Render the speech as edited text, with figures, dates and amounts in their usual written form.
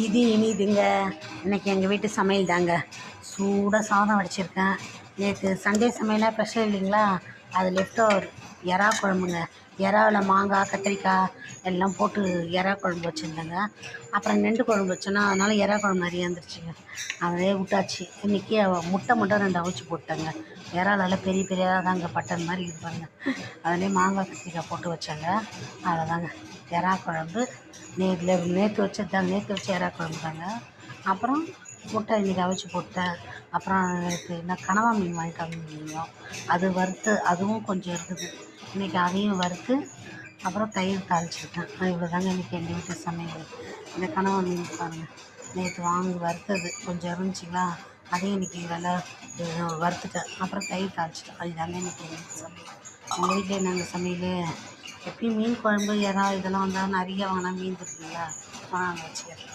இது இனிதுங்க. இன்றைக்கி எங்கள் வீட்டு சமையல் தாங்க. சூடாக சாதம் வடிச்சிருக்கேன். நேற்று சண்டே சமையலாக ஸ்பெஷல் இல்லைங்களா, அது லெஃப்ட் ஓவர் எறா குழம்புங்க. எறாவில் மாங்காய் கத்திரிக்காய் எல்லாம் போட்டு எறா குழம்பு வச்சுருந்தேங்க. அப்புறம் நெண்டு குழம்பு வச்சோன்னா அதனால் எறா குழம்பு நிறைய இருந்துருச்சுங்க. அதே விட்டாச்சு. இன்றைக்கி முட்டை மட்டும் 2 அவிச்சு போட்டேங்க. எறாலெல்லாம் பெரிய பெரியாக தாங்க பட்டன் மாதிரி இருப்பாங்க. அதிலே மாங்காய் கத்திரிக்காய் போட்டு வச்சாங்க. அவ்வளோதாங்க எறா குழம்பு. நேற்று வச்சது தாங்க. நேற்று வச்ச எறா குழம்பு தாங்க. அப்புறம் முட்டை இன்றைக்கி அவிச்சு போட்டேன். அப்புறம் நேற்று என்ன கனவா மீன் வாங்கிட்டு வந்திருந்தோம், அது வறுத்து அதுவும் கொஞ்சம் இருக்குது. இன்றைக்கி அதையும் வறுத்து அப்புறம் தயிர் தாளிச்சிருக்கேன். இவ்வளோ தாங்க இன்றைக்கி எங்கள் வீட்டு சமையல். இந்த கனவா மீன் பாருங்கள், நேற்று வாங்கி வறுத்தது கொஞ்சம் இருந்துச்சுங்களா, அதையும் இன்றைக்கி நல்லா வறுத்துட்டேன். அப்புறம் தயிர் தாளிச்சிட்டேன். அதுதாங்க இன்றைக்கி எங்கள் வீட்டு சமையல். உங்கள் வீட்டில் என்னங்க சமையல்? எப்பயும் மீன் குழம்பு எறா இதெல்லாம் வந்தால் நிறைய வாங்கினா மீன் இருக்குங்களா, வாங்க வச்சுக்கிறேன்.